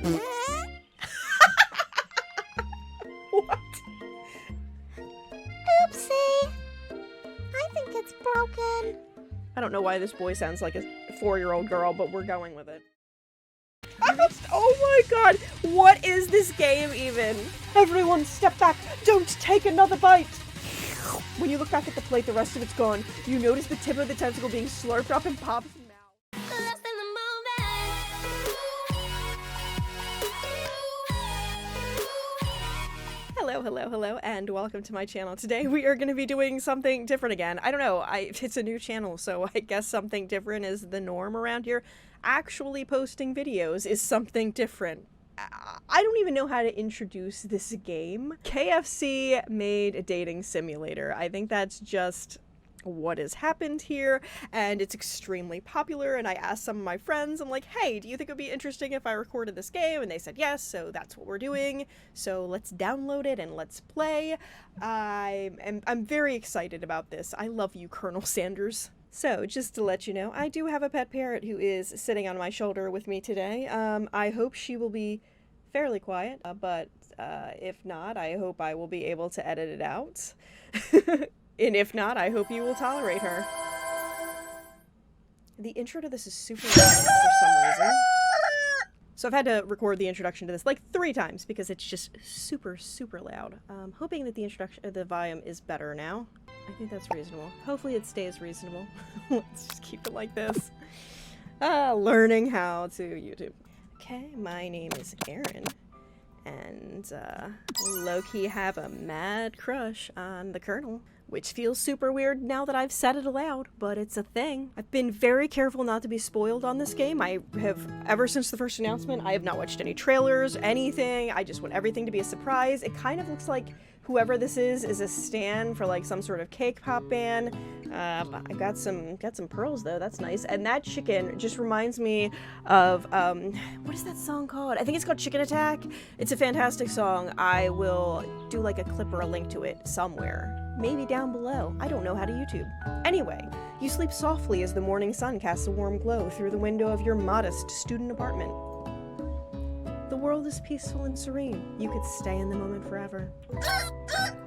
What? Oopsie. I think it's broken. I don't know why this boy sounds like a 4-year-old girl, but we're going with it. Oh my god! What is this game even? Everyone step back! Don't take another bite! When you look back at the plate, the rest of it's gone. You notice the tip of the tentacle being slurped up and pops in mouth. Lost in the Hello, and welcome to my channel. Today we are going to be doing something different again. I don't know, it's a new channel, so I guess something different is the norm around here. Actually posting videos is something different. I don't even know how to introduce this game. KFC made a dating simulator. I think that's just what has happened here, and it's extremely popular, and I asked some of my friends, I'm like, hey, do you think it would be interesting if I recorded this game? And they said yes, so that's what we're doing. So let's download it and let's play. I'm very excited about this. I love you, Colonel Sanders. So, just to let you know, I do have a pet parrot who is sitting on my shoulder with me today. I hope she will be fairly quiet, but if not, I hope I will be able to edit it out. And if not, I hope you will tolerate her. The intro to this is super loud for some reason. So I've had to record the introduction to this like 3 times because it's just super, super loud. Hoping that the volume is better now. I think that's reasonable. Hopefully it stays reasonable. Let's just keep it like this. Learning how to YouTube. Okay, my name is Erin. And low-key have a mad crush on the Colonel. Which feels super weird now that I've said it aloud, but it's a thing. I've been very careful not to be spoiled on this game. I have, ever since the first announcement, I have not watched any trailers, anything. I just want everything to be a surprise. It kind of looks like whoever this is a stand for like some sort of cake pop band. I got some pearls though, that's nice. And that chicken just reminds me of, what is that song called? I think it's called Chicken Attack. It's a fantastic song. I will do like a clip or a link to it somewhere. Maybe down below. I don't know how to YouTube. Anyway, you sleep softly as the morning sun casts a warm glow through the window of your modest student apartment. The world is peaceful and serene. You could stay in the moment forever.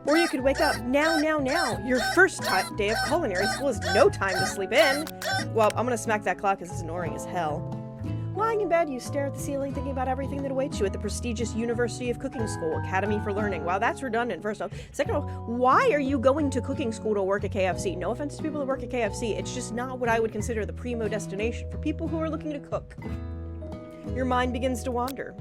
Or you could wake up now. Your first day of culinary school is no time to sleep in. Well, I'm gonna smack that clock because it's annoying as hell. Lying in bed, you stare at the ceiling thinking about everything that awaits you at the prestigious University of Cooking School, Academy for Learning. Wow, that's redundant, first off. Second off, why are you going to cooking school to work at KFC? No offense to people that work at KFC, it's just not what I would consider the primo destination for people who are looking to cook. Your mind begins to wander.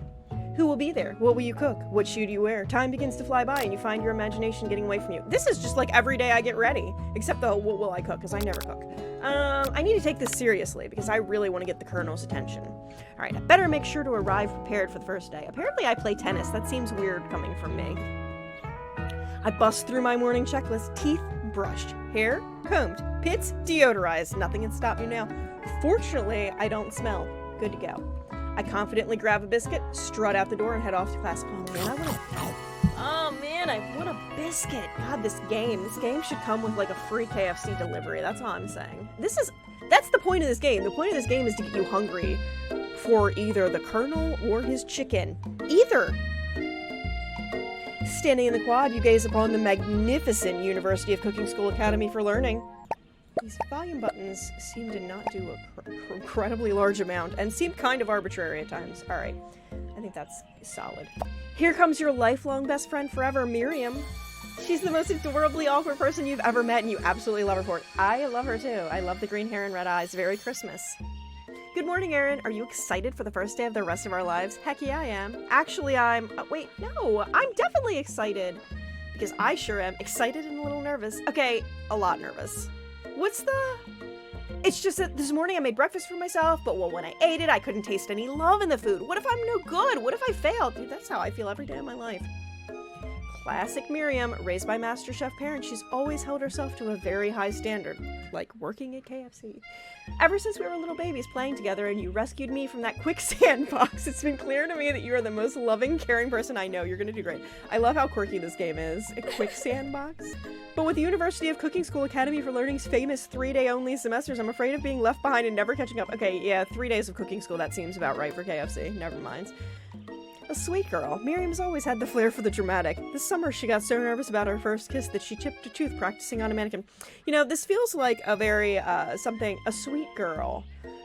Who will be there? What will you cook? What shoe do you wear? Time begins to fly by and you find your imagination getting away from you. This is just like every day I get ready, except the what will I cook, because I never cook. I need to take this seriously because I really want to get the Colonel's attention. All right, I better make sure to arrive prepared for the first day. Apparently I play tennis. That seems weird coming from me. I bust through my morning checklist. Teeth brushed, hair combed, pits deodorized. Nothing can stop me now. Fortunately, I don't smell. Good to go. I confidently grab a biscuit, strut out the door, and head off to class. Oh man, I want a biscuit. God, this game should come with like a free KFC delivery. That's all I'm saying. That's the point of this game. The point of this game is to get you hungry for either the Colonel or his chicken. Either. Standing in the quad, you gaze upon the magnificent University of Cooking School Academy for Learning. These volume buttons seem to not do an incredibly large amount and seem kind of arbitrary at times. All right, I think that's solid. Here comes your lifelong best friend forever, Miriam. She's the most adorably awkward person you've ever met and you absolutely love her for it. I love her too. I love the green hair and red eyes. Very Christmas. Good morning, Erin. Are you excited for the first day of the rest of our lives? Heck yeah, I am. Actually, wait, no, I'm definitely excited because I sure am excited and a little nervous. Okay, a lot nervous. It's just that this morning I made breakfast for myself, but well, when I ate it, I couldn't taste any love in the food. What if I'm no good? What if I failed? Dude, that's how I feel every day of my life. Classic Miriam, raised by Master Chef parents, she's always held herself to a very high standard, like working at KFC. Ever since we were little babies playing together and you rescued me from that quicksand box, it's been clear to me that you are the most loving, caring person I know. You're gonna do great. I love how quirky this game is. A quicksand box? But with the University of Cooking School Academy for Learning's famous 3-day only semesters, I'm afraid of being left behind and never catching up. Okay, yeah, 3 days of cooking school, that seems about right for KFC. Never mind. A sweet girl. Miriam's always had the flair for the dramatic. This summer, she got so nervous about her first kiss that she chipped a tooth practicing on a mannequin. You know, this feels like a very, a sweet girl.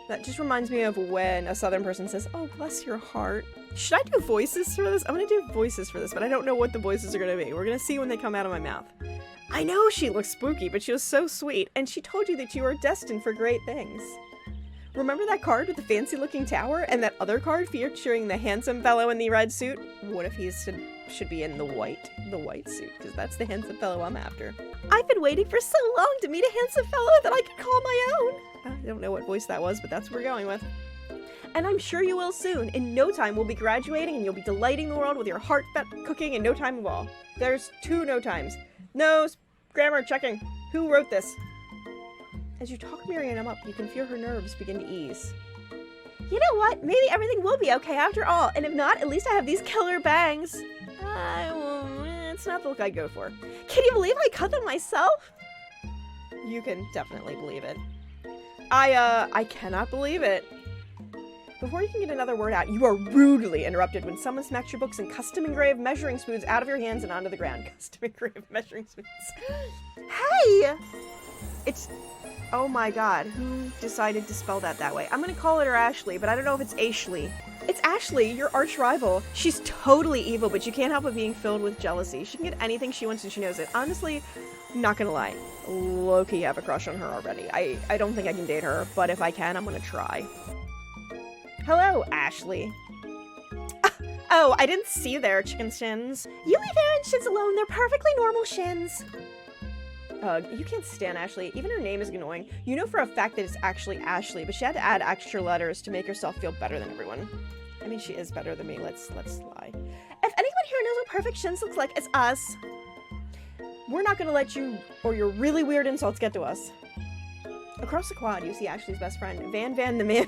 That just reminds me of when a southern person says, "Oh, bless your heart." Should I do voices for this? I'm gonna do voices for this, but I don't know what the voices are gonna be. We're gonna see when they come out of my mouth. I know she looks spooky, but she was so sweet, and she told you that you are destined for great things. Remember that card with the fancy-looking tower, and that other card featuring the handsome fellow in the red suit? What if he should be in the white suit? Because that's the handsome fellow I'm after. I've been waiting for so long to meet a handsome fellow that I could call my own. I don't know what voice that was, but that's what we're going with. And I'm sure you will soon. In no time, we'll be graduating, and you'll be delighting the world with your heartfelt cooking in no time at all. There's 2 no times. No, grammar checking. Who wrote this? As you talk Miriam up, you can feel her nerves begin to ease. You know what? Maybe everything will be okay after all, and if not, at least I have these killer bangs. It's not the look I'd go for. Can you believe I cut them myself? You can definitely believe it. I cannot believe it. Before you can get another word out, you are rudely interrupted when someone smacks your books and custom-engraved measuring spoons out of your hands and onto the ground. Custom-engraved measuring spoons. Hey! It's... Oh my god, who decided to spell that way? I'm gonna call her Ashley, but I don't know if it's Ashley. It's Ashley, your arch rival. She's totally evil, but you can't help but being filled with jealousy. She can get anything she wants and she knows it. Honestly, not gonna lie, low-key have a crush on her already. I don't think I can date her, but if I can, I'm gonna try. Hello, Ashley. Oh, I didn't see you there, chicken shins. You leave Aaron's shins alone, they're perfectly normal shins. You can't stand Ashley. Even her name is annoying. You know for a fact that it's actually Ashley, but she had to add extra letters to make herself feel better than everyone. I mean, she is better than me. Let's lie. If anyone here knows what perfect shins looks like, it's us. We're not gonna let you or your really weird insults get to us. Across the quad, you see Ashley's best friend, Van the Man.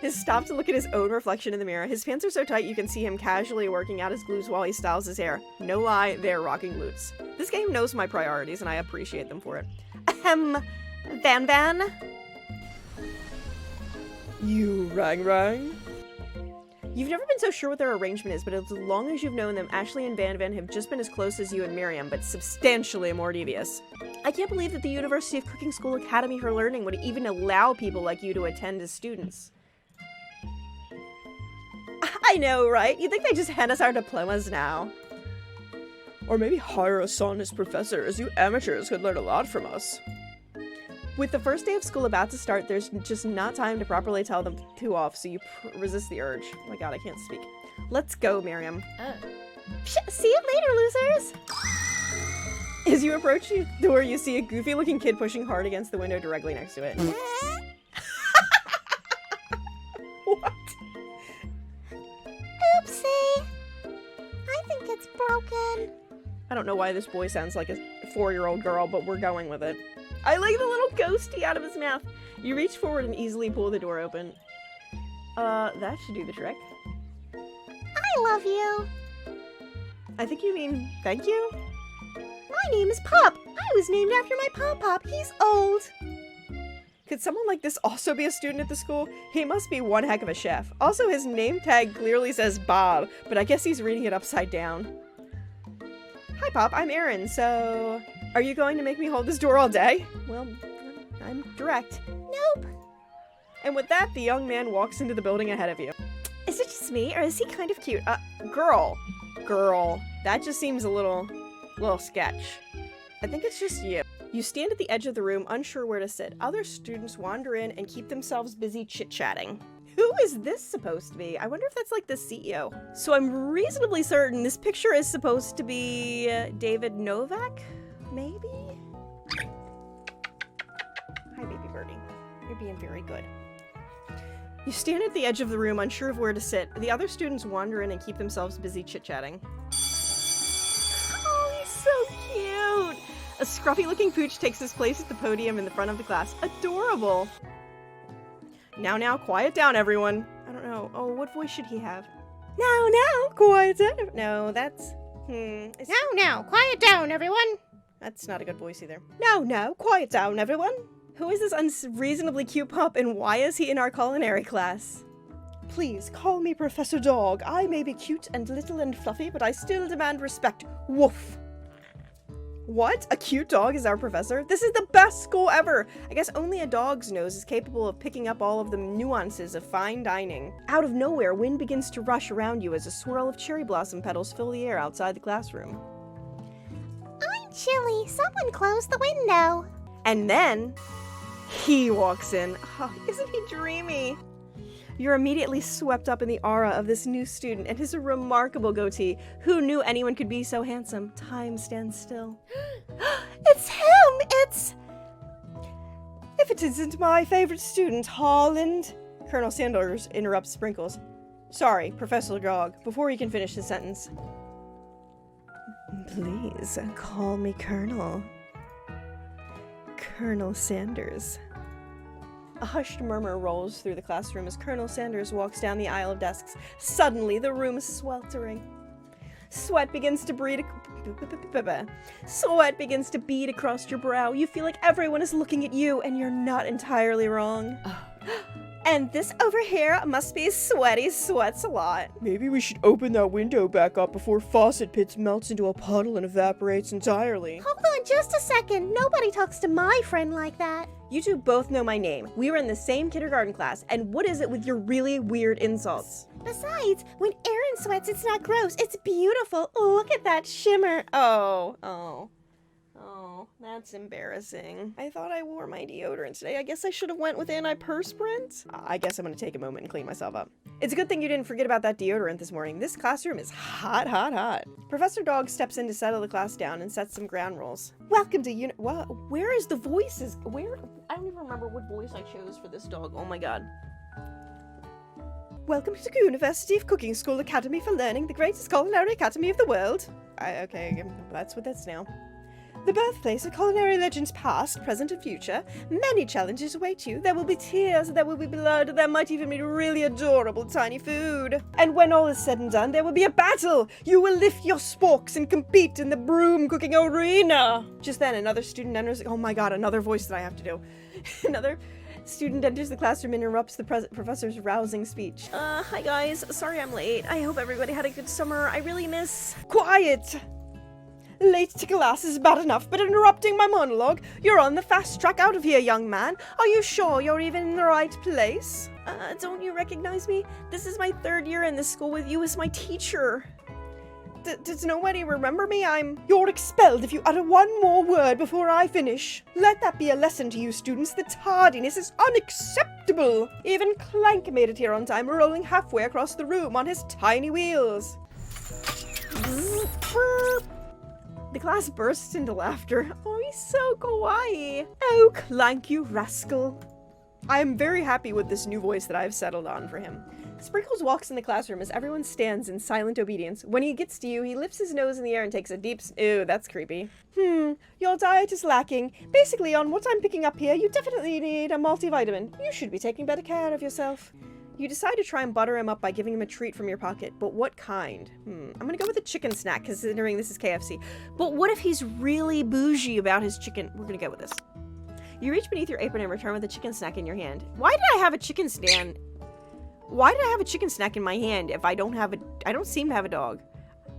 Has stopped to look at his own reflection in the mirror. His pants are so tight you can see him casually working out his glutes while he styles his hair. No lie, they're rocking glutes. This game knows my priorities and I appreciate them for it. Van? You rang? You've never been so sure what their arrangement is, but as long as you've known them, Ashley and Van have just been as close as you and Miriam, but substantially more devious. I can't believe that the University of Cooking School Academy for Learning would even allow people like you to attend as students. I know, right? You'd think they just hand us our diplomas now. Or maybe hire us on as professors. You amateurs could learn a lot from us. With the first day of school about to start, there's just not time to properly tell them to off, so you resist the urge. Oh my god, I can't speak. Let's go, Miriam. See you later, losers! As you approach the door, you see a goofy-looking kid pushing hard against the window directly next to it. What? Oopsie. I think it's broken. I don't know why this boy sounds like a 4-year-old girl, but we're going with it. I like the little ghosty out of his mouth. You reach forward and easily pull the door open. That should do the trick. I love you. I think you mean thank you? My name is Pop. I was named after my Pop. He's old. Could someone like this also be a student at the school? He must be one heck of a chef. Also, his name tag clearly says Bob, but I guess he's reading it upside down. Hi, Pop. I'm Aaron, so... Are you going to make me hold this door all day? Well, I'm direct. Nope. And with that, the young man walks into the building ahead of you. Is it just me, or is he kind of cute? Girl. That just seems a little sketch. I think it's just you. You stand at the edge of the room, unsure where to sit. Other students wander in and keep themselves busy chit-chatting. Who is this supposed to be? I wonder if that's like the CEO. So I'm reasonably certain this picture is supposed to be David Novak? Maybe? Hi, baby birdie. You're being very good. You stand at the edge of the room, unsure of where to sit. The other students wander in and keep themselves busy chit-chatting. A scruffy-looking pooch takes his place at the podium in the front of the class. Adorable! Now, quiet down, everyone. I don't know. Oh, what voice should he have? Now, quiet down. No, that's... Now, quiet down, everyone. That's not a good voice either. Now, quiet down, everyone. Who is this unreasonably cute pup, and why is he in our culinary class? Please, call me Professor Dog. I may be cute and little and fluffy, but I still demand respect. Woof. What? A cute dog is our professor? This is the best school ever! I guess only a dog's nose is capable of picking up all of the nuances of fine dining. Out of nowhere, wind begins to rush around you as a swirl of cherry blossom petals fill the air outside the classroom. I'm chilly. Someone close the window. And then, he walks in. Oh, isn't he dreamy? You're immediately swept up in the aura of this new student and his remarkable goatee. Who knew anyone could be so handsome? Time stands still. It's him! It's... If it isn't my favorite student, Holland... Colonel Sanders interrupts Sprinkles. Sorry, Professor Dog, before he can finish his sentence. Please, call me Colonel. Colonel Sanders. A hushed murmur rolls through the classroom as Colonel Sanders walks down the aisle of desks. Suddenly, the room is sweltering. Sweat begins to bead across your brow. You feel like everyone is looking at you, and you're not entirely wrong. And this over here must be Sweaty Sweats a Lot. Maybe we should open that window back up before Faucet Pits melts into a puddle and evaporates entirely. Hold on just a second. Nobody talks to my friend like that. You two both know my name. We were in the same kindergarten class, and what is it with your really weird insults? Besides, when Aaron sweats, it's not gross. It's beautiful. Look at that shimmer. Oh, that's embarrassing. I thought I wore my deodorant today. I guess I should have went with antiperspirant. I guess I'm gonna take a moment and clean myself up. It's a good thing you didn't forget about that deodorant this morning. This classroom is hot. Professor Dog steps in to settle the class down and sets some ground rules. Welcome to where is the voices? I don't even remember what voice I chose for this dog. Oh my god. Welcome to the University of Cooking School Academy for Learning, the greatest culinary academy of the world. Okay, that's what that's now. The birthplace of culinary legends past, present, and future. Many challenges await you. There will be tears, there will be blood, there might even be really adorable tiny food. And when all is said and done, there will be a battle! You will lift your sporks and compete in the broom cooking arena! Just then, another student enters. Oh my god, another voice that I have to do. Another student enters the classroom and interrupts the professor's rousing speech. Hi guys, sorry I'm late. I hope everybody had a good summer. I really miss... Quiet! Late to class is bad enough, but interrupting my monologue? You're on the fast track out of here, young man. Are you sure you're even in the right place? Don't you recognize me? This is my third year in this school with you as my teacher. Does nobody remember me? You're expelled if you utter one more word before I finish. Let that be a lesson to you students. The tardiness is unacceptable. Even Clank made it here on time, rolling halfway across the room on his tiny wheels. The class bursts into laughter. Oh, he's so kawaii. Oh, Clank, you rascal. I am very happy with this new voice that I've settled on for him. Sprinkles walks in the classroom as everyone stands in silent obedience. When he gets to you, he lifts his nose in the air and takes a deep... Ew, that's creepy. Your diet is lacking. Basically, on what I'm picking up here, you definitely need a multivitamin. You should be taking better care of yourself. You decide to try and butter him up by giving him a treat from your pocket, but what kind? I'm gonna go with a chicken snack, considering this is KFC. But what if he's really bougie about his chicken? We're gonna go with this. You reach beneath your apron and return with a chicken snack in your hand. Why did I have a chicken stand? Why did I have a chicken snack in my hand if I don't seem to have a dog?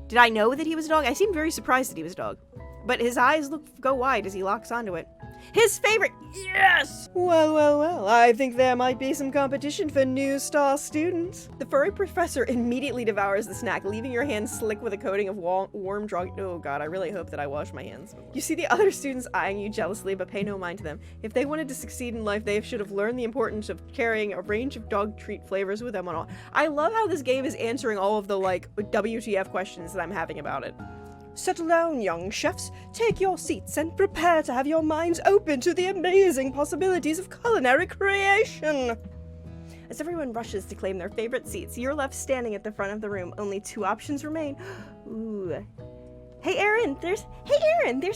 Did I know that he was a dog? I seemed very surprised that he was a dog. But his eyes go wide as he locks onto it. His favorite! Yes! Well, I think there might be some competition for new star students. The furry professor immediately devours the snack, leaving your hands slick with a coating of warm drug. Oh god, I really hope that I wash my hands. You see the other students eyeing you jealously, but pay no mind to them. If they wanted to succeed in life, they should have learned the importance of carrying a range of dog treat flavors with them on all. I love how this game is answering all of the, like, WTF questions that I'm having about it. Settle down, young chefs. Take your seats and prepare to have your minds open to the amazing possibilities of culinary creation. As everyone rushes to claim their favorite seats, you're left standing at the front of the room. Only two options remain. Ooh. Hey Aaron, there's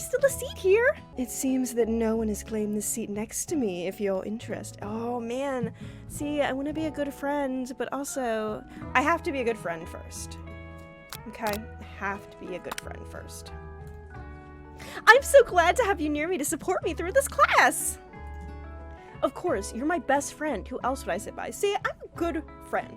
still a seat here. It seems that no one has claimed the seat next to me if you're interested. Oh man, see, I want to be a good friend, but also I have to be a good friend first. Okay, I have to be a good friend first. I'm so glad to have you near me to support me through this class. Of course, you're my best friend. Who else would I sit by? See, I'm a good friend.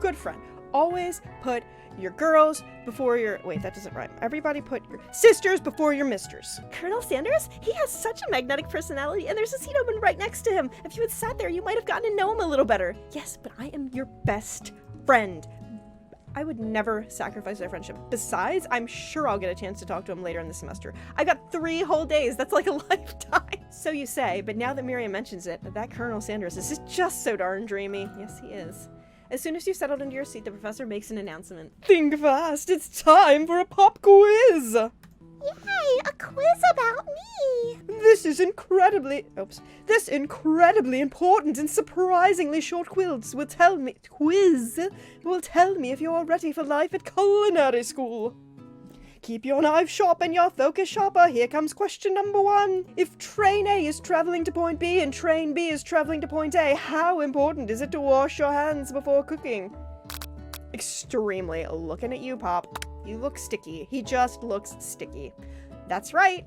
Good friend. Always put your girls before your... Wait, that doesn't rhyme. Everybody put your sisters before your misters. Colonel Sanders? He has such a magnetic personality, and there's a seat open right next to him. If you had sat there, you might have gotten to know him a little better. Yes, but I am your best friend. I would never sacrifice our friendship. Besides, I'm sure I'll get a chance to talk to him later in the semester. I got 3 whole days. That's like a lifetime. So you say, but now that Miriam mentions it, that Colonel Sanders is just so darn dreamy. Yes, he is. As soon as you've settled into your seat, the professor makes an announcement. Think fast, it's time for a pop quiz! Yay, a quiz about me! This incredibly important and surprisingly short quiz will tell me if you're ready for life at culinary school. Keep your knife sharp and your focus sharper. Here comes question number 1. If train A is traveling to point B and train B is traveling to point A, how important is it to wash your hands before cooking? Extremely. Looking at you, Pop. You look sticky. He just looks sticky. That's right.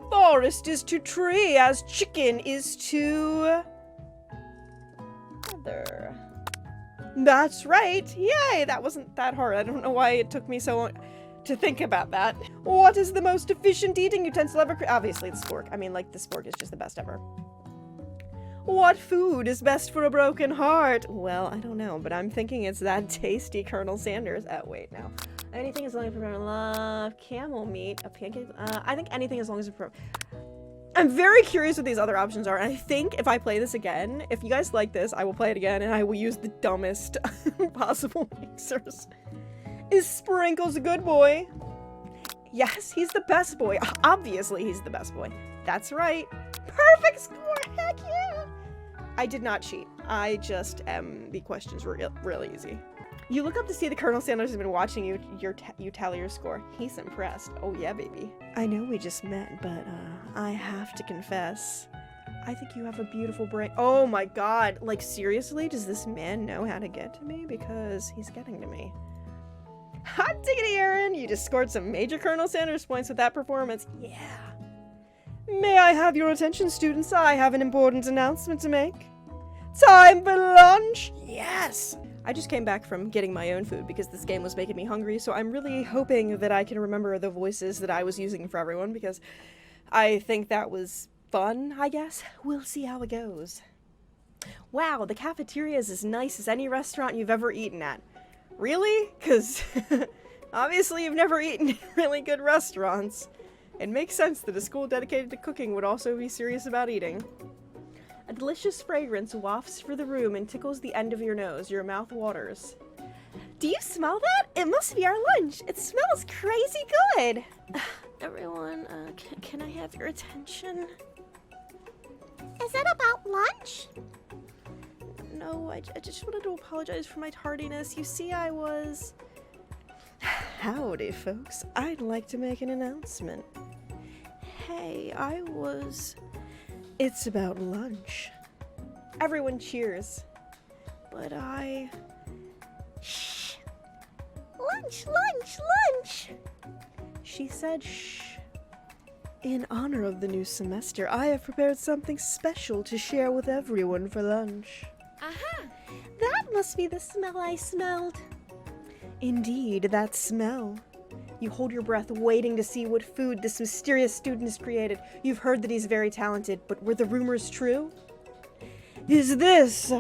Forest is to tree as chicken is to... other. That's right. Yay, that wasn't that hard. I don't know why it took me so long to think about that. What is the most efficient eating utensil ever? Obviously the spork. I mean, like, the spork is just the best ever. What food is best for a broken heart? Well, I don't know, but I'm thinking it's that tasty Colonel Sanders. Oh, wait, no. Anything as long as I love camel meat, a pancake. I think anything as long as it's I'm very curious what these other options are, and I think if I play this again, if you guys like this, I will play it again, and I will use the dumbest possible mixers. Is Sprinkles a good boy? Yes, he's the best boy. Obviously, he's the best boy. That's right. Perfect score! Heck yeah! I did not cheat. I just, the questions were really easy. You look up to see the Colonel Sanders has been watching you. You tally your score. He's impressed. Oh yeah, baby. I know we just met, but I have to confess, I think you have a beautiful brain. Oh my god, like seriously, does this man know how to get to me? Because he's getting to me. Hot diggity, Aaron! You just scored some major Colonel Sanders points with that performance. Yeah. May I have your attention, students? I have an important announcement to make. Time for lunch! Yes! I just came back from getting my own food because this game was making me hungry, so I'm really hoping that I can remember the voices that I was using for everyone because I think that was fun, I guess. We'll see how it goes. Wow, the cafeteria is as nice as any restaurant you've ever eaten at. Really? Because obviously you've never eaten in really good restaurants. It makes sense that a school dedicated to cooking would also be serious about eating. A delicious fragrance wafts through the room and tickles the end of your nose. Your mouth waters. Do you smell that? It must be our lunch. It smells crazy good. Everyone, can I have your attention? Is it about lunch? No, I just wanted to apologize for my tardiness. You see, I was... Howdy, folks. I'd like to make an announcement. Hey, It's about lunch. Everyone cheers. But Shh. Lunch. She said shh. In honor of the new semester, I have prepared something special to share with everyone for lunch. Aha! That must be the smell I smelled. Indeed, that smell. You hold your breath, waiting to see what food this mysterious student has created. You've heard that he's very talented, but were the rumors true? Is this?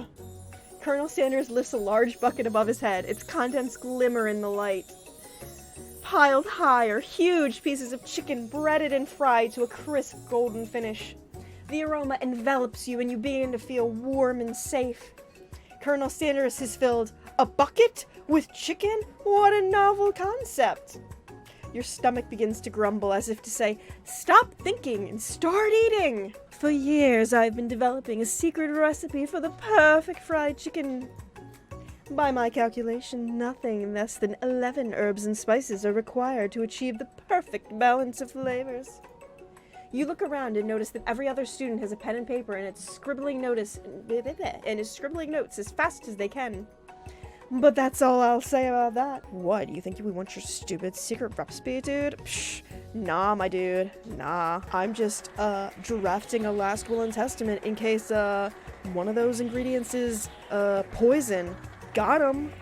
Colonel Sanders lifts a large bucket above his head. Its contents glimmer in the light. Piled high are huge pieces of chicken, breaded and fried to a crisp golden finish. The aroma envelops you and you begin to feel warm and safe. Colonel Sanders has filled a bucket with chicken? What a novel concept! Your stomach begins to grumble as if to say, stop thinking and start eating! For years I've been developing a secret recipe for the perfect fried chicken. By my calculation, nothing less than 11 herbs and spices are required to achieve the perfect balance of flavors. You look around and notice that every other student has a pen and paper and is scribbling notes as fast as they can. But that's all I'll say about that. What, do you think we want your stupid secret recipe, dude? Psh, nah, my dude. Nah. I'm just, drafting a last will and testament in case, one of those ingredients is, poison. Got 'em.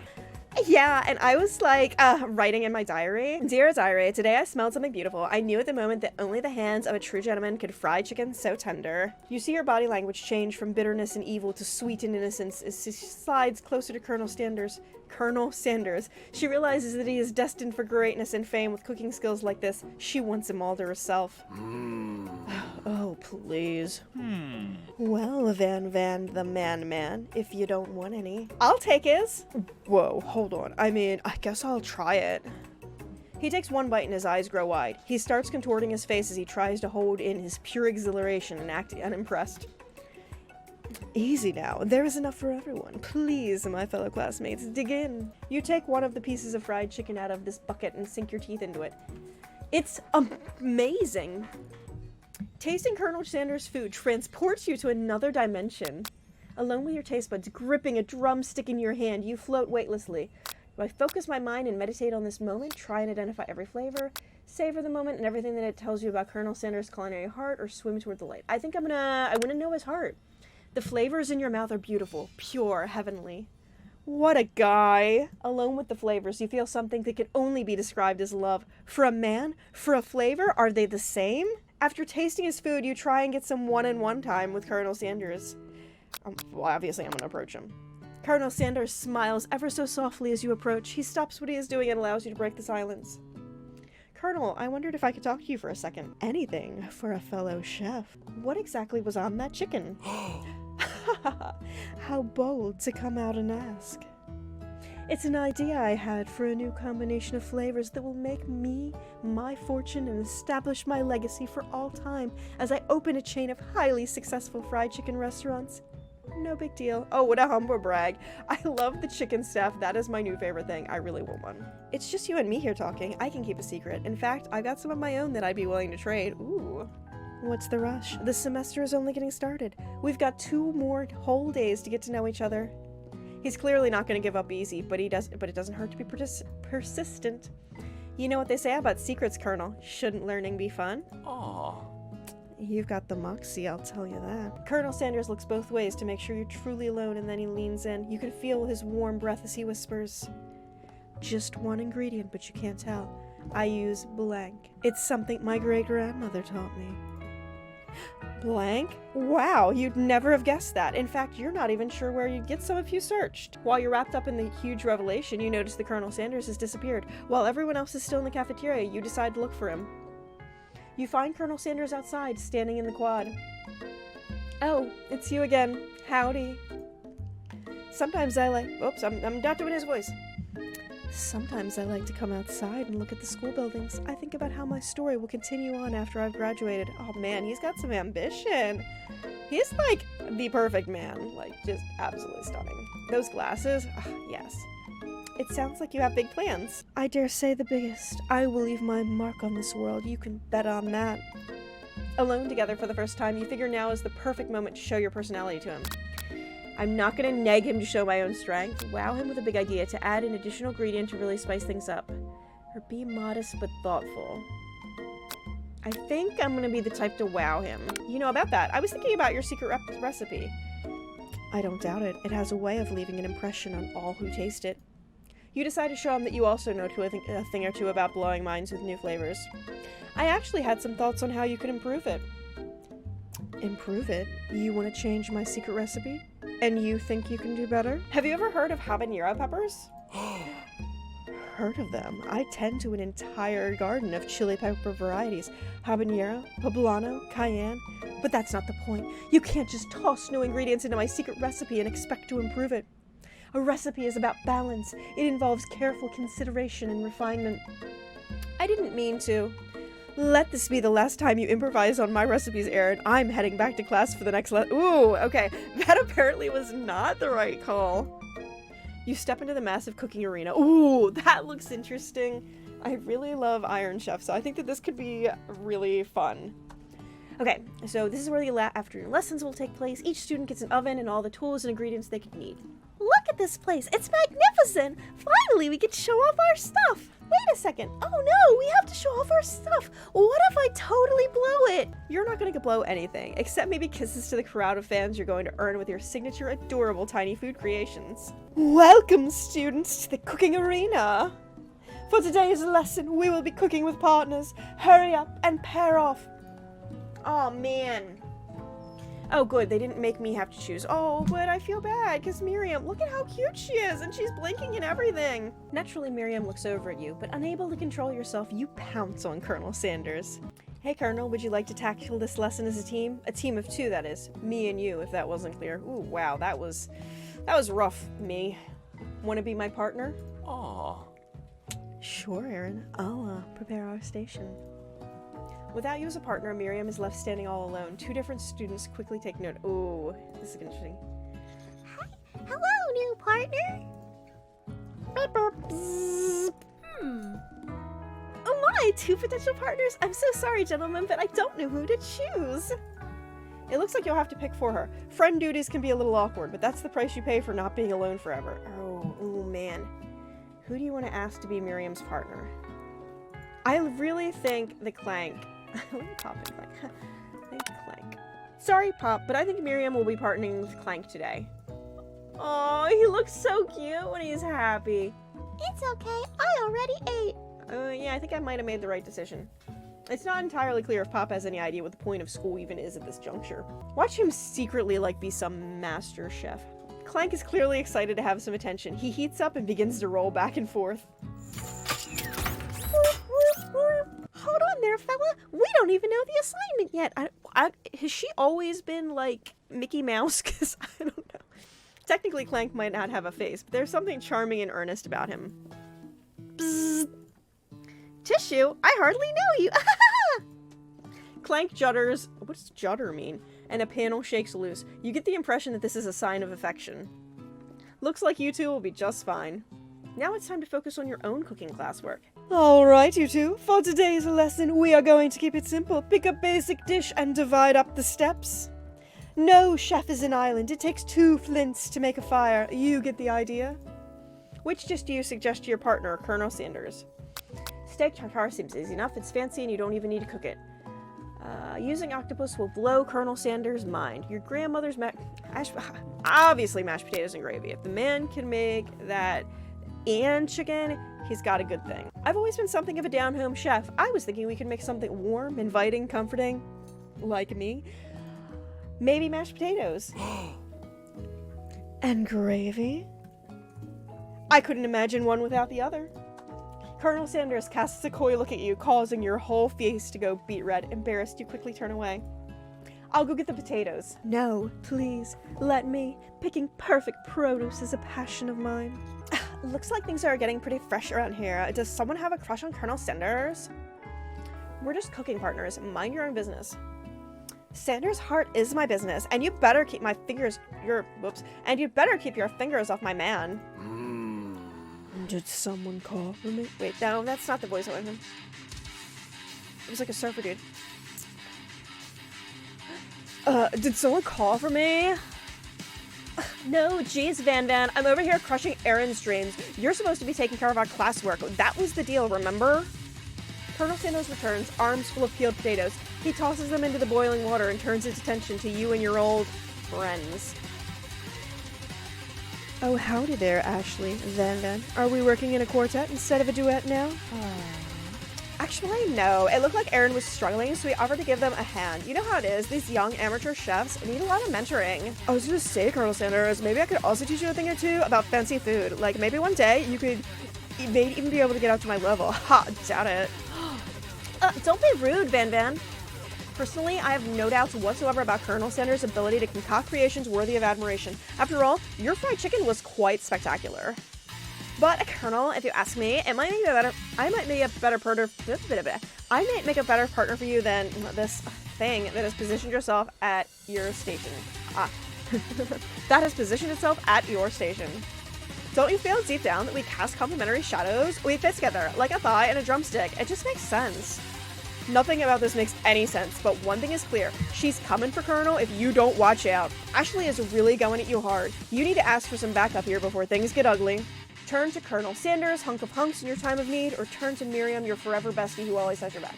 Yeah, and I was like, writing in my diary. Dear diary, today I smelled something beautiful. I knew at the moment that only the hands of a true gentleman could fry chicken so tender. You see her body language change from bitterness and evil to sweet and innocence as she slides closer to Colonel Sanders. She realizes that he is destined for greatness and fame with cooking skills like this. She wants him all to herself. Oh, please. Well, Van the man, if you don't want any. I'll take his. Whoa, hold on. I mean, I guess I'll try it. He takes one bite and his eyes grow wide. He starts contorting his face as he tries to hold in his pure exhilaration and act unimpressed. Easy now. There is enough for everyone. Please, my fellow classmates, dig in. You take one of the pieces of fried chicken out of this bucket and sink your teeth into it. It's amazing. Tasting Colonel Sanders' food transports you to another dimension. Alone with your taste buds, gripping a drumstick in your hand, you float weightlessly. Do I focus my mind and meditate on this moment, try and identify every flavor, savor the moment and everything that it tells you about Colonel Sanders' culinary heart, or swim toward the light? I think I want to know his heart. The flavors in your mouth are beautiful, pure, heavenly. What a guy. Alone with the flavors, you feel something that can only be described as love. For a man? For a flavor? Are they the same? After tasting his food, you try and get some one-on-one time with Colonel Sanders. Well, obviously I'm going to approach him. Colonel Sanders smiles ever so softly as you approach. He stops what he is doing and allows you to break the silence. Colonel, I wondered if I could talk to you for a second. Anything for a fellow chef. What exactly was on that chicken? How bold to come out and ask. It's an idea I had for a new combination of flavors that will make me my fortune and establish my legacy for all time as I open a chain of highly successful fried chicken restaurants. No big deal. Oh, what a humble brag. I love the chicken staff. That is my new favorite thing. I really want one. It's just you and me here talking. I can keep a secret. In fact, I've got some of my own that I'd be willing to trade. Ooh. What's the rush? The semester is only getting started. We've got 2 more whole days to get to know each other. He's clearly not going to give up easy, but it doesn't hurt to be persistent. You know what they say about secrets, Colonel. Shouldn't learning be fun? Aww. You've got the moxie, I'll tell you that. Colonel Sanders looks both ways to make sure you're truly alone, and then he leans in. You can feel his warm breath as he whispers. Just one ingredient, but you can't tell. I use blank. It's something my great-grandmother taught me. Blank? Wow, you'd never have guessed that. In fact, you're not even sure where you'd get some if you searched. While you're wrapped up in the huge revelation, you notice that Colonel Sanders has disappeared. While everyone else is still in the cafeteria, you decide to look for him. You find Colonel Sanders outside, standing in the quad. Oh, it's you again. Howdy. Sometimes I like... Oops, I'm not doing his voice. Sometimes I like to come outside and look at the school buildings. I think about how my story will continue on after I've graduated. Oh man, he's got some ambition. He's like the perfect man. Like, just absolutely stunning. Those glasses? Yes. It sounds like you have big plans. I dare say the biggest. I will leave my mark on this world. You can bet on that. Alone together for the first time, you figure now is the perfect moment to show your personality to him. I'm not going to nag him to show my own strength. Wow him with a big idea to add an additional ingredient to really spice things up. Or be modest but thoughtful. I think I'm going to be the type to wow him. You know about that. I was thinking about your secret recipe. I don't doubt it. It has a way of leaving an impression on all who taste it. You decide to show him that you also know a thing or two about blowing minds with new flavors. I actually had some thoughts on how you could improve it. Improve it? You want to change my secret recipe? And you think you can do better? Have you ever heard of habanero peppers? Heard of them. I tend to an entire garden of chili pepper varieties. Habanero, poblano, cayenne. But that's not the point. You can't just toss new ingredients into my secret recipe and expect to improve it. A recipe is about balance. It involves careful consideration and refinement. I didn't mean to. Let this be the last time you improvise on my recipes, Aaron. I'm heading back to class for the next Ooh, okay. That apparently was not the right call. You step into the massive cooking arena. Ooh, that looks interesting. I really love Iron Chef, so I think that this could be really fun. Okay, so this is where the afternoon lessons will take place. Each student gets an oven and all the tools and ingredients they could need. Look at this place. It's magnificent. Finally, we can show off our stuff. Wait a second. Oh no, we have to show off our stuff. What if I totally blow it? You're not going to blow anything, except maybe kisses to the crowd of fans you're going to earn with your signature adorable tiny food creations. Welcome, students, to the cooking arena. For today's lesson, we will be cooking with partners. Hurry up and pair off. Oh, man. Oh, good. They didn't make me have to choose. Oh, but I feel bad because Miriam, look at how cute she is and she's blinking and everything. Naturally, Miriam looks over at you, but unable to control yourself, you pounce on Colonel Sanders. Hey, Colonel, would you like to tackle this lesson as a team? A team of two, that is. Me and you, if that wasn't clear. Ooh, wow, that was rough, me. Want to be my partner? Aw. Sure, Aaron. I'll prepare our station. Without you as a partner, Miriam is left standing all alone. Two different students quickly take note. Ooh, this is interesting. Hi. Hello, new partner. Oh my, two potential partners? I'm so sorry, gentlemen, but I don't know who to choose. It looks like you'll have to pick for her. Friend duties can be a little awkward, but that's the price you pay for not being alone forever. Oh man. Who do you want to ask to be Miriam's partner? I really think the Clank. Let me Pop and Clank. I think Clank. Sorry, Pop, but I think Miriam will be partnering with Clank today. Oh, he looks so cute when he's happy. It's okay. I already ate. Yeah, I think I might have made the right decision. It's not entirely clear if Pop has any idea what the point of school even is at this juncture. Watch him secretly, be some master chef. Clank is clearly excited to have some attention. He heats up and begins to roll back and forth. Hold on there, fella. We don't even know the assignment yet. Has she always been like Mickey Mouse? Because I don't know. Technically, Clank might not have a face, but there's something charming and earnest about him. Bzzz. Tissue? I hardly know you. Clank judders. What does judder mean? And a panel shakes loose. You get the impression that this is a sign of affection. Looks like you two will be just fine. Now it's time to focus on your own cooking classwork. Alright, you two. For today's lesson, we are going to keep it simple. Pick a basic dish and divide up the steps. No chef is an island. It takes 2 flints to make a fire. You get the idea? Which dish do you suggest to your partner, Colonel Sanders? Steak tartare seems easy enough. It's fancy and you don't even need to cook it. Using octopus will blow Colonel Sanders' mind. Your grandmother's obviously mashed potatoes and gravy. If the man can make that and chicken, he's got a good thing. I've always been something of a down-home chef. I was thinking we could make something warm, inviting, comforting, like me. Maybe mashed potatoes. And gravy? I couldn't imagine one without the other. Colonel Sanders casts a coy look at you, causing your whole face to go beet red. Embarrassed, you quickly turn away. I'll go get the potatoes. No, please, let me. Picking perfect produce is a passion of mine. Looks like things are getting pretty fresh around here. Does someone have a crush on Colonel Sanders? We're just cooking partners. Mind your own business. Sanders' heart is my business, and you better keep and you better keep your fingers off my man. Did someone call for me? Wait, no, that's not the voice I went from. It was like a surfer dude. Did someone call for me? No, jeez, Van. I'm over here crushing Aaron's dreams. You're supposed to be taking care of our classwork. That was the deal, remember? Colonel Sanders returns, arms full of peeled potatoes. He tosses them into the boiling water and turns his attention to you and your old friends. Oh, howdy there, Ashley. Van. Are we working in a quartet instead of a duet now? Actually, no. It looked like Aaron was struggling, so we offered to give them a hand. You know how it is. These young amateur chefs need a lot of mentoring. I was gonna say, Colonel Sanders, maybe I could also teach you a thing or two about fancy food. Like, maybe one day you could maybe even be able to get up to my level. Ha, doubt it. Don't be rude, Van. Personally, I have no doubts whatsoever about Colonel Sanders' ability to concoct creations worthy of admiration. After all, your fried chicken was quite spectacular. But, Colonel, if you ask me, I might make a better partner for you than this thing that has positioned yourself at your station. That has positioned itself at your station. Don't you feel deep down that we cast complementary shadows? We fit together, like a thigh and a drumstick. It just makes sense. Nothing about this makes any sense, but one thing is clear. She's coming for Colonel if you don't watch out. Ashley is really going at you hard. You need to ask for some backup here before things get ugly. Turn to Colonel Sanders, hunk of hunks in your time of need, or turn to Miriam, your forever bestie who always has your back.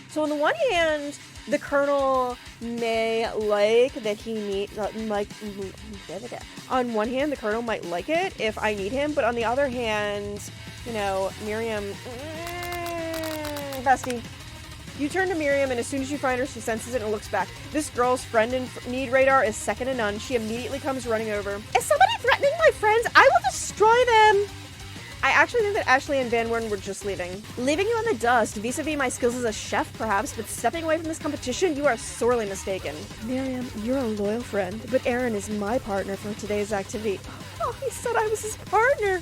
So on the one hand, the Colonel may like that he on one hand, the Colonel might like it if I need him, but on the other hand, you know, Miriam, bestie. You turn to Miriam, and as soon as you find her, she senses it and looks back. This girl's friend in need radar is second to none. She immediately comes running over. Is somebody threatening my friends? I will destroy them! I actually think that Ashley and Van Worden were just leaving. Leaving you in the dust, vis-a-vis my skills as a chef, perhaps, but stepping away from this competition, you are sorely mistaken. Miriam, you're a loyal friend, but Aaron is my partner for today's activity. Oh, he said I was his partner.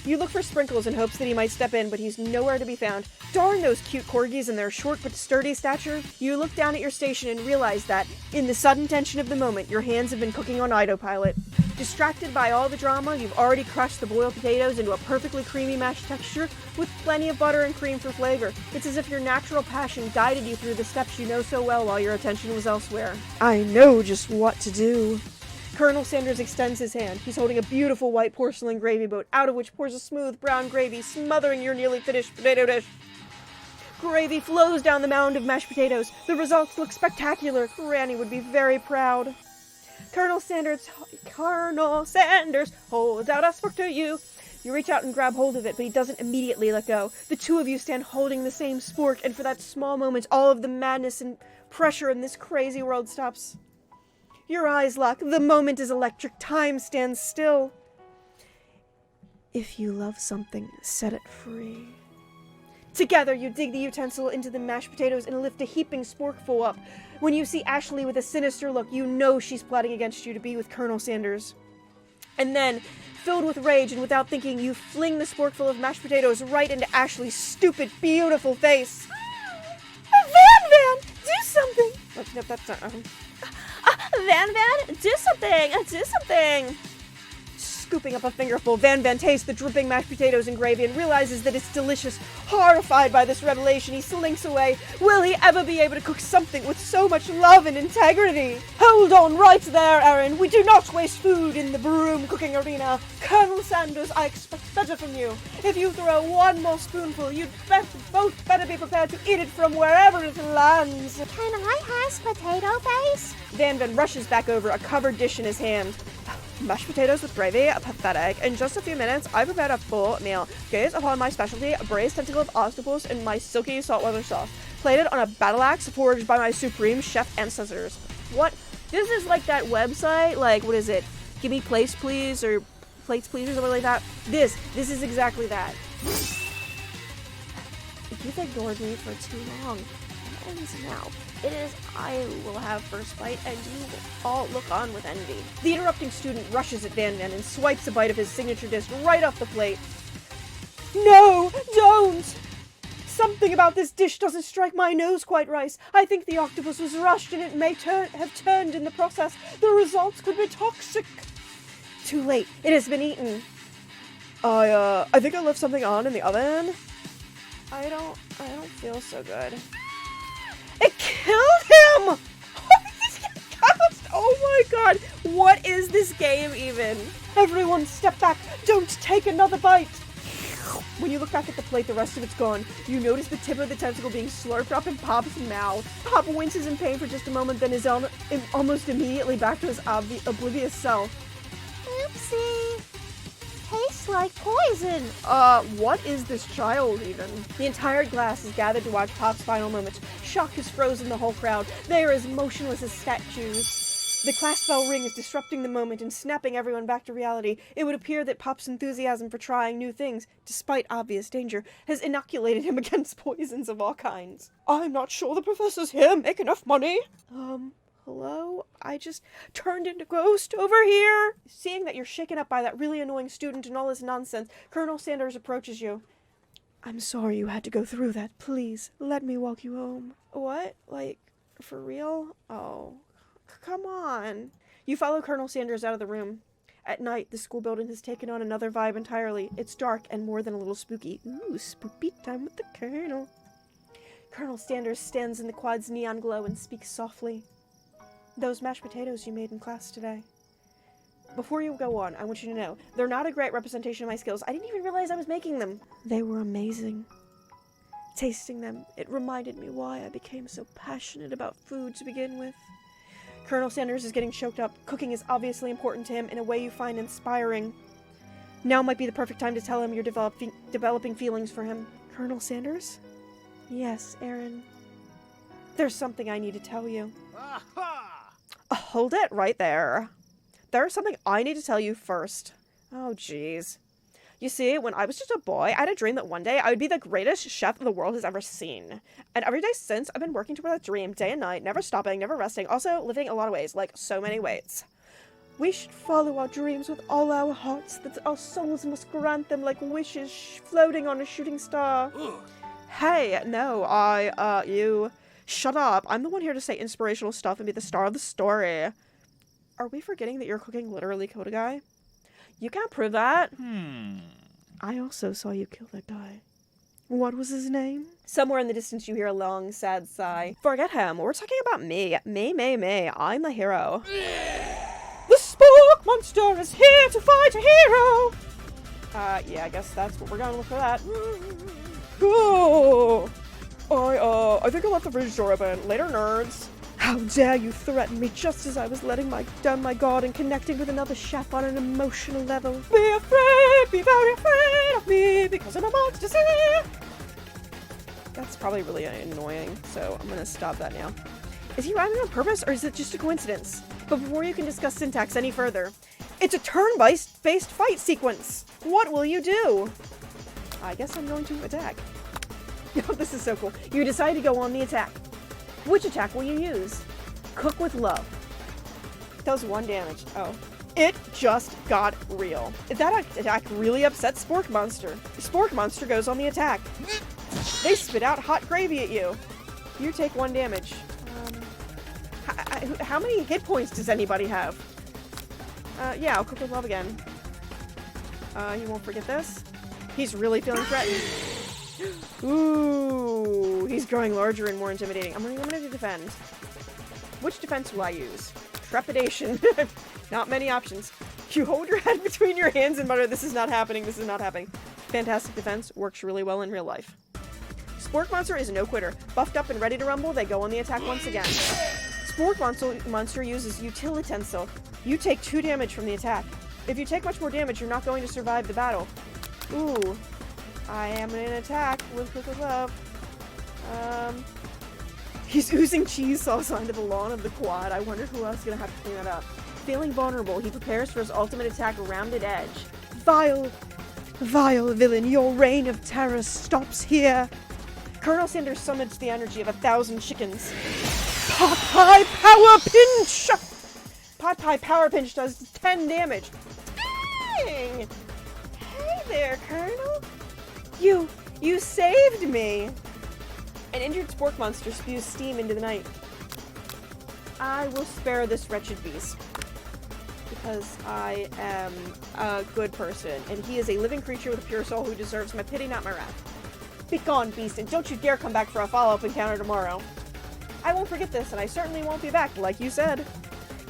You look for Sprinkles in hopes that he might step in, but he's nowhere to be found. Darn those cute corgis and their short but sturdy stature. You look down at your station and realize that, in the sudden tension of the moment, your hands have been cooking on autopilot. Distracted by all the drama, you've already crushed the boiled potatoes into a perfectly creamy mashed texture with plenty of butter and cream for flavor. It's as if your natural passion guided you through the steps you know so well while your attention was elsewhere. I know just what to do. Colonel Sanders extends his hand. He's holding a beautiful white porcelain gravy boat, out of which pours a smooth brown gravy, smothering your nearly finished potato dish. Gravy flows down the mound of mashed potatoes. The results look spectacular. Granny would be very proud. Colonel Sanders holds out a spork to you. You reach out and grab hold of it, but he doesn't immediately let go. The two of you stand holding the same spork, and for that small moment, all of the madness and pressure in this crazy world stops. Your eyes lock. The moment is electric. Time stands still. If you love something, set it free. Together, you dig the utensil into the mashed potatoes and lift a heaping sporkful up. When you see Ashley with a sinister look, you know she's plotting against you to be with Colonel Sanders. And then, filled with rage and without thinking, you fling the sporkful of mashed potatoes right into Ashley's stupid, beautiful face. Van, do something! Nope, that's not... Van, do something! Do something! Scooping up a fingerful, Van tastes the dripping mashed potatoes and gravy and realizes that it's delicious. Horrified by this revelation, he slinks away. Will he ever be able to cook something with so much love and integrity? Hold on right there, Aaron. We do not waste food in the broom cooking arena. Colonel Sanders, I expect better from you. If you throw one more spoonful, you'd both better be prepared to eat it from wherever it lands. Can I have potato face? Van rushes back over, a covered dish in his hand. Mashed potatoes with gravy, pathetic. In just a few minutes, I prepared a full meal. Gaze upon my specialty, braised tentacled octopus and my silky saltwater sauce. Plated on a battle axe forged by my supreme chef ancestors. What? This is like that website, like, what is it? Give me place, please, or plates, please, or something like that. This is exactly that. You've ignored me for too long. It ends now. It is I will have first bite, and you will all look on with envy. The interrupting student rushes at Van and swipes a bite of his signature dish right off the plate. No, don't! Something about this dish doesn't strike my nose quite right. I think the octopus was rushed, and it may have turned in the process. The results could be toxic. Too late. It has been eaten. I think I left something on in the oven. I don't feel so good. It killed him! Oh my god! What is this game even? Everyone step back! Don't take another bite! When you look back at the plate, the rest of it's gone. You notice the tip of the tentacle being slurped up in Pop's mouth. Pop winces in pain for just a moment, then is almost immediately back to his oblivious self. Oopsie. Tastes like poison. What is this child even? The entire class is gathered to watch Pop's final moments. Shock has frozen the whole crowd. They are as motionless as statues. The class bell rings, disrupting the moment and snapping everyone back to reality. It would appear that Pop's enthusiasm for trying new things, despite obvious danger, has inoculated him against poisons of all kinds. I'm not sure the professor's here. Make enough money. Hello? I just turned into Ghost over here. Seeing that you're shaken up by that really annoying student and all this nonsense, Colonel Sanders approaches you. I'm sorry you had to go through that. Please, let me walk you home. What? Like, for real? Oh, come on. You follow Colonel Sanders out of the room. At night, the school building has taken on another vibe entirely. It's dark and more than a little spooky. Ooh, spooky time with the Colonel. Colonel Sanders stands in the quad's neon glow and speaks softly. Those mashed potatoes you made in class today. Before you go on, I want you to know, they're not a great representation of my skills. I didn't even realize I was making them. They were amazing. Tasting them, it reminded me why I became so passionate about food to begin with. Colonel Sanders is getting choked up. Cooking is obviously important to him in a way you find inspiring. Now might be the perfect time to tell him you're developing feelings for him. Colonel Sanders? Yes, Aaron. There's something I need to tell you. Hold it right there. There's something I need to tell you first. Oh, jeez. You see, when I was just a boy, I had a dream that one day I would be the greatest chef the world has ever seen. And every day since, I've been working toward that dream, day and night, never stopping, never resting, also living a lot of ways, like so many ways. We should follow our dreams with all our hearts, that our souls must grant them like wishes floating on a shooting star. Hey, no, you... Shut up. I'm the one here to say inspirational stuff and be the star of the story. Are we forgetting that your cooking literally killed a guy? You can't prove that. I also saw you kill that guy. What was his name? Somewhere in the distance you hear a long, sad sigh. Forget him. We're talking about me. Me. I'm the hero. The Spork Monster is here to fight a hero! Yeah, I guess that's what we're going with for that. Oh! I think I left the fridge door open. Later, nerds. How dare you threaten me just as I was letting down my guard and connecting with another chef on an emotional level. Be very afraid of me, because I'm a monster. That's probably really annoying, so I'm gonna stop that now. Is he rhyming on purpose, or is it just a coincidence? But before you can discuss syntax any further, it's a turn-based fight sequence. What will you do? I guess I'm going to attack. This is so cool. You decide to go on the attack. Which attack will you use? Cook with love. Does 1 damage. Oh. It just got real. That attack really upset Spork Monster. Spork Monster goes on the attack. They spit out hot gravy at you. You take 1 damage. How many hit points does anybody have? Yeah, I'll cook with love again. You won't forget this? He's really feeling threatened. Ooh, he's growing larger and more intimidating. I'm gonna defend. Which defense will I use? Trepidation. Not many options. You hold your head between your hands and mutter, this is not happening, this is not happening. Fantastic defense, works really well in real life. Spork Monster is a no-quitter. Buffed up and ready to rumble, they go on the attack once again. Spork Monster uses Utilitensil. You take 2 damage from the attack. If you take much more damage, you're not going to survive the battle. Ooh. I am in an attack with love. He's oozing cheese sauce onto the lawn of the quad. I wonder who else is gonna have to clean that up. Feeling vulnerable, he prepares for his ultimate attack, Rounded Edge. Vile villain, your reign of terror stops here. Colonel Sanders summons the energy of 1,000 chickens. Pot Pie Power Pinch! Pot Pie Power Pinch does 10 damage. Dang! Hey there, Colonel. You saved me! An injured Spork Monster spews steam into the night. I will spare this wretched beast. Because I am a good person, and he is a living creature with a pure soul who deserves my pity, not my wrath. Be gone, beast, and don't you dare come back for a follow-up encounter tomorrow. I won't forget this, and I certainly won't be back, like you said.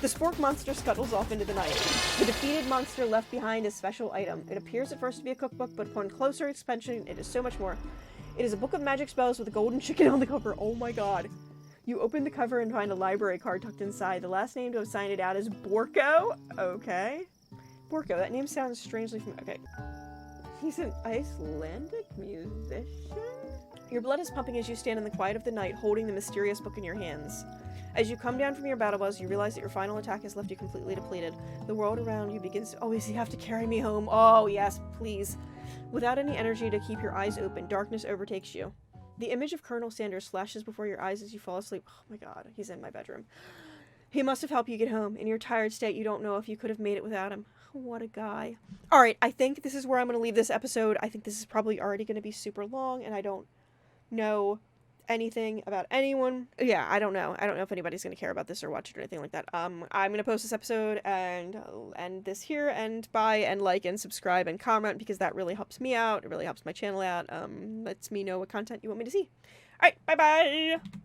The Spork Monster scuttles off into the night. The defeated monster left behind a special item. It appears at first to be a cookbook, but upon closer inspection, it is so much more. It is a book of magic spells with a golden chicken on the cover. Oh my god. You open the cover and find a library card tucked inside. The last name to have signed it out is Borko? Okay. Borko, that name sounds strangely familiar. Okay. He's an Icelandic musician? Your blood is pumping as you stand in the quiet of the night, holding the mysterious book in your hands. As you come down from your battle buzz, you realize that your final attack has left you completely depleted. The world around you begins to always have to carry me home. Oh, yes, please. Without any energy to keep your eyes open, darkness overtakes you. The image of Colonel Sanders flashes before your eyes as you fall asleep. Oh my god, he's in my bedroom. He must have helped you get home. In your tired state, you don't know if you could have made it without him. What a guy. Alright, I think this is where I'm going to leave this episode. I think this is probably already going to be super long, and I don't know anything about anyone. Yeah, I don't know. I don't know if anybody's gonna care about this or watch it or anything like that. I'm gonna post this episode and end this here, and bye, and like and subscribe and comment, because that really helps me out. It really helps my channel out. Lets me know what content you want me to see. All right, bye bye.